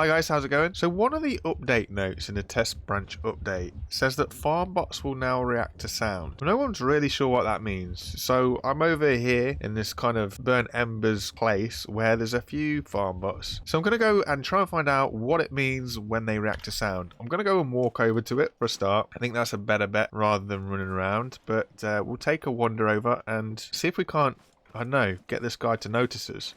Hi guys, how's it going? So one of the update notes in the test branch update says that farmbots will now react to sound. No one's really sure what that means. So I'm over here in this kind of burnt embers place where there's a few farmbots. So I'm going to go and try and find out what it means when they react to sound. I'm going to go and walk over to it for a start. I think that's a better bet rather than running around. But we'll take a wander over and see if we can't, I don't know, get this guy to notice us.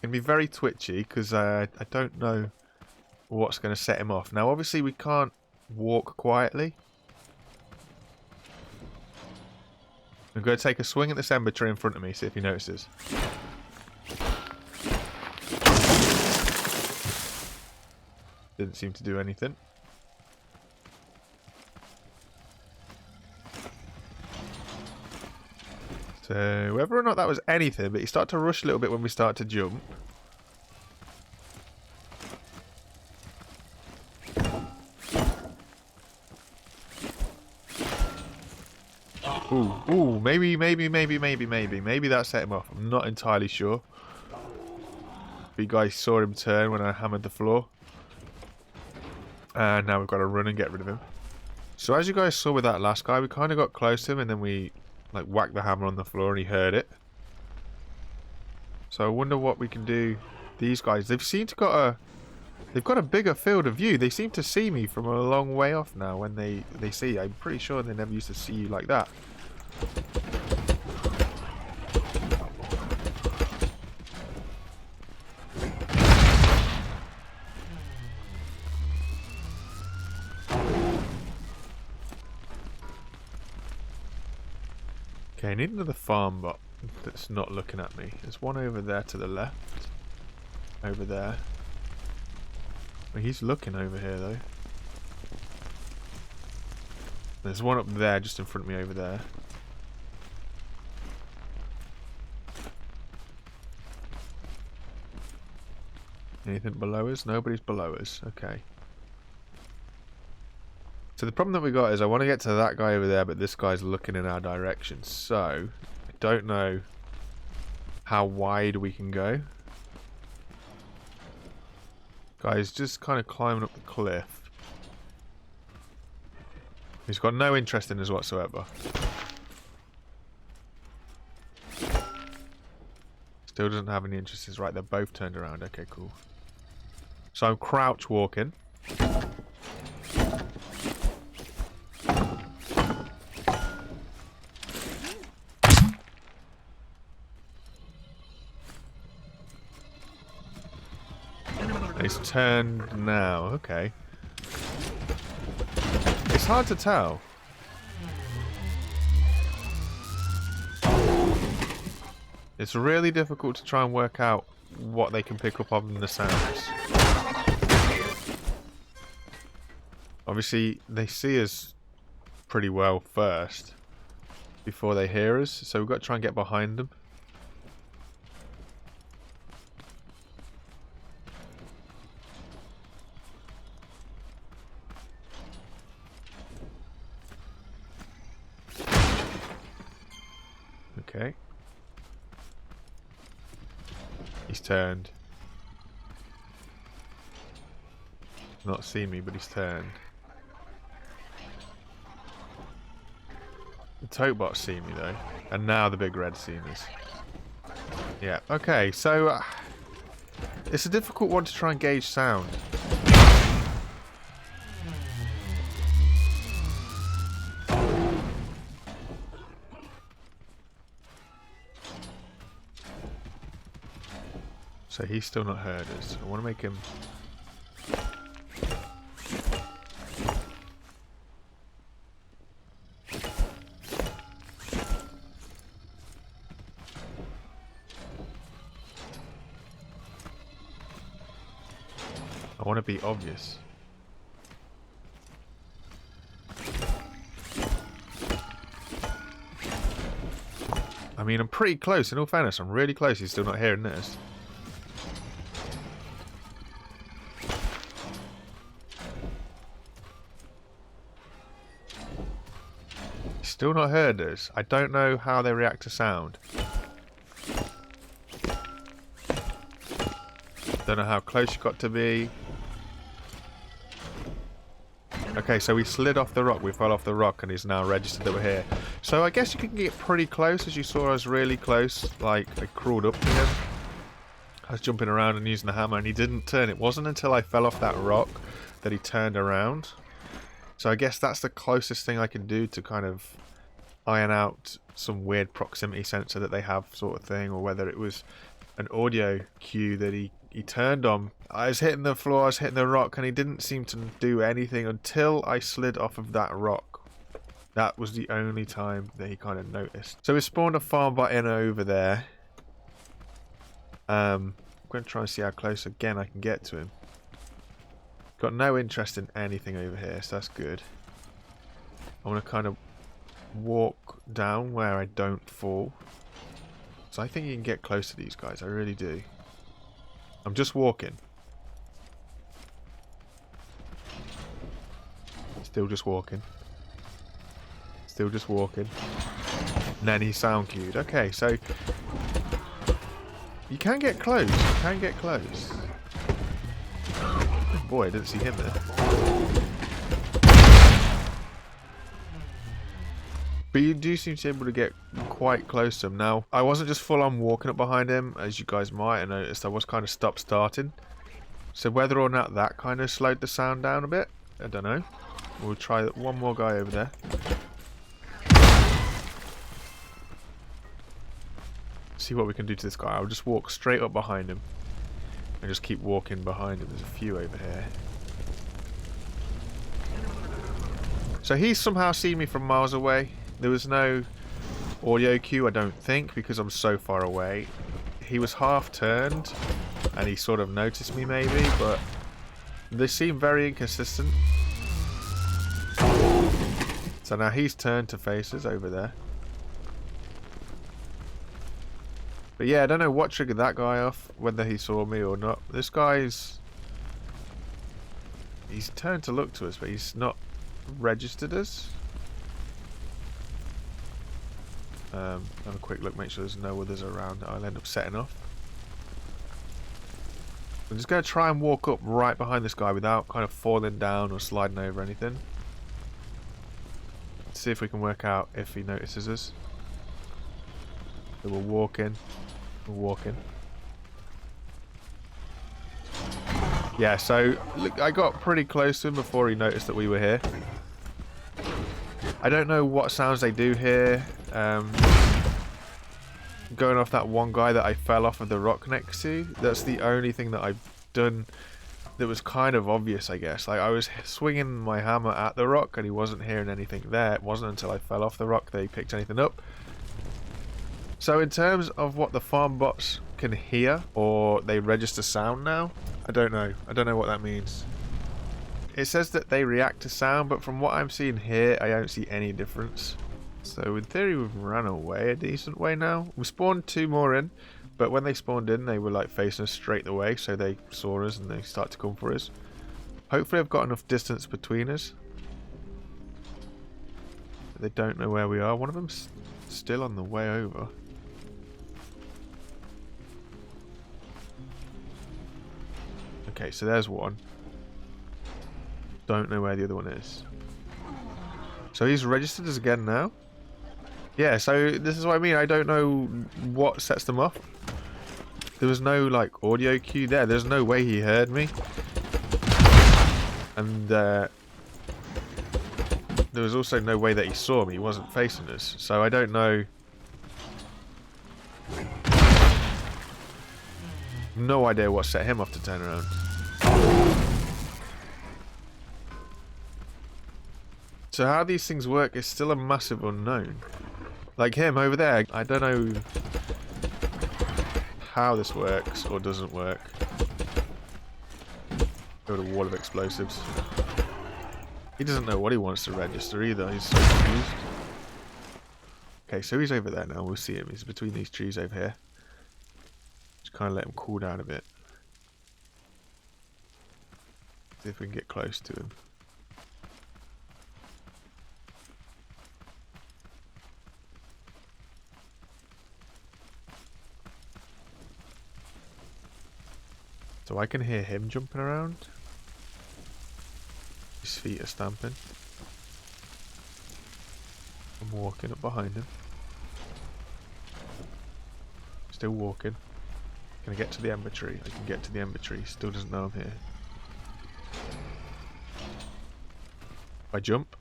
Can be very twitchy because I don't know what's going to set him off. Now, obviously, we can't walk quietly. I'm going to take a swing at this ember tree in front of me, see if he notices. Didn't seem to do anything. So, whether or not that was anything, but he started to rush a little bit when we start to jump. Ooh, maybe that set him off. I'm not entirely sure. You guys saw him turn when I hammered the floor. And now we've got to run and get rid of him. So as you guys saw with that last guy, we kind of got close to him and then we like whacked the hammer on the floor and he heard it. So I wonder what we can do. These guys, they've got a bigger field of view. They seem to see me from a long way off now when they see. I'm pretty sure they never used to see you like that. Okay, I need another farmbot that's not looking at me. There's one over there to the left. Over there. Well, he's looking over here though. There's one up there just in front of me over there. Anything below us? Nobody's below us. Okay. So the problem that we got is I want to get to that guy over there, but this guy's looking in our direction. So, I don't know how wide we can go. Guy's just kind of climbing up the cliff. He's got no interest in us whatsoever. Still doesn't have any interest. He's right, they're both turned around. Okay, cool. So I'm crouch walking. He's turned now. Okay. It's hard to tell. It's really difficult to try and work out what they can pick up on the sounds. Obviously, they see us pretty well first before they hear us, so we've got to try and get behind them. Okay. He's turned. Not seen me, but he's turned. The tote-bot's seen me though. And now the big red's seen us. Yeah, okay, so it's a difficult one to try and gauge sound. So he's still not heard us. I want to make him... I want to be obvious. I mean, I'm pretty close. In all fairness, I'm really close. He's still not hearing this. Still not heard us. I don't know how they react to sound. Don't know how close you got to be. Okay, so we slid off the rock. We fell off the rock and he's now registered that we're here. So I guess you can get pretty close. As you saw, I was really close. Like, I crawled up to him. I was jumping around and using the hammer and he didn't turn. It wasn't until I fell off that rock that he turned around. So I guess that's the closest thing I can do to kind of iron out some weird proximity sensor that they have sort of thing, or whether it was an audio cue that he turned on. I was hitting the floor, I was hitting the rock, and he didn't seem to do anything until I slid off of that rock. That was the only time that he kind of noticed. So we spawned a farmbot in over there. I'm going to try and see how close again I can get to him. Got no interest in anything over here, so that's good. I want to kind of walk down where I don't fall. So I think you can get close to these guys, I really do. I'm just walking. Still just walking. Still just walking. And then he sound cued. Okay, so you can get close. You can get close. Oh boy, I didn't see him there. But you do seem to be able to get quite close to him. Now, I wasn't just full on walking up behind him, as you guys might have noticed. I was kind of stop-starting. So whether or not that kind of slowed the sound down a bit, I don't know. We'll try one more guy over there. See what we can do to this guy. I'll just walk straight up behind him. And just keep walking behind him. There's a few over here. So he's somehow seen me from miles away. There was no audio cue, I don't think, because I'm so far away. He was half turned, and he sort of noticed me maybe, but they seem very inconsistent. So now he's turned to faces over there. But yeah, I don't know what triggered that guy off, whether he saw me or not. This guy's... he's turned to look to us, but he's not registered us. Have a quick look, make sure there's no others around that I'll end up setting off. I'm just going to try and walk up right behind this guy without kind of falling down or sliding over anything. See if we can work out if he notices us. So we're walking. We're walking. Yeah, so look, I got pretty close to him before he noticed that we were here. I don't know what sounds they do here. Going off that one guy that I fell off of the rock next to, that's the only thing that I've done that was kind of obvious, I guess. Like, I was swinging my hammer at the rock and he wasn't hearing anything there. It wasn't until I fell off the rock that he picked anything up. So in terms of what the farmbots can hear, or they register sound now, I don't know. I don't know what that means. It says that they react to sound, but from what I'm seeing here, I don't see any difference. So in theory, we've run away a decent way now. We spawned two more in, but when they spawned in, they were like facing us straight away, so they saw us and they start to come for us. Hopefully I've got enough distance between us. They don't know where we are. One of them's still on the way over. Okay, so there's one. Don't know where the other one is. So he's registered us again now? Yeah, so this is what I mean. I don't know what sets them off. There was no, like, audio cue there. There's no way he heard me. And there was also no way that he saw me. He wasn't facing us. So I don't know. No idea what set him off to turn around. So how these things work is still a massive unknown. Like him over there, I don't know how this works or doesn't work. Go to a wall of explosives. He doesn't know what he wants to register either, he's so confused. Okay, so he's over there now, we'll see him. He's between these trees over here. Just kind of let him cool down a bit. See if we can get close to him. So I can hear him jumping around. His feet are stamping. I'm walking up behind him. Still walking. Can I get to the ember tree? I can get to the ember tree. Still doesn't know I'm here. I jump.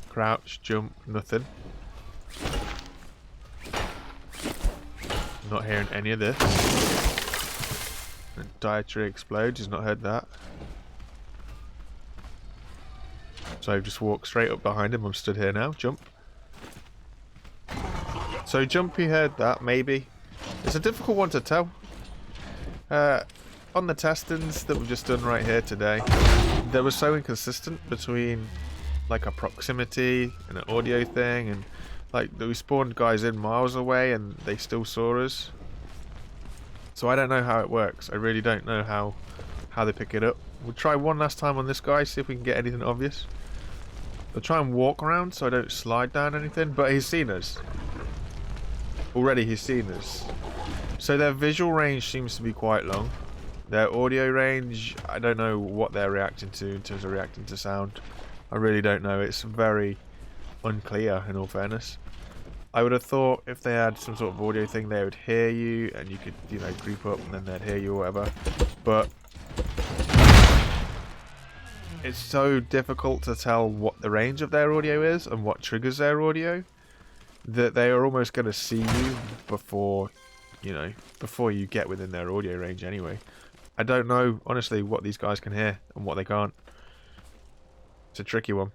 Crouch, jump, nothing. I'm not hearing any of this. The dire tree explodes. He's not heard that. So I just walk straight up behind him. I'm stood here now. Jump. So Jumpy heard that, maybe. It's a difficult one to tell. On the testings that we've just done right here today, they were so inconsistent between like a proximity and an audio thing, and like we spawned guys in miles away and they still saw us. So I don't know how it works. I really don't know how they pick it up. We'll try one last time on this guy, see if we can get anything obvious. I'll try and walk around so I don't slide down anything, but he's seen us. Already he's seen us. So their visual range seems to be quite long. Their audio range, I don't know what they're reacting to in terms of reacting to sound. I really don't know. It's very unclear in all fairness. I would have thought if they had some sort of audio thing they would hear you and you could, you know, creep up and then they'd hear you or whatever. But it's so difficult to tell what the range of their audio is and what triggers their audio that they are almost going to see you before, you know, before you get within their audio range anyway. I don't know, honestly, what these guys can hear and what they can't. It's a tricky one.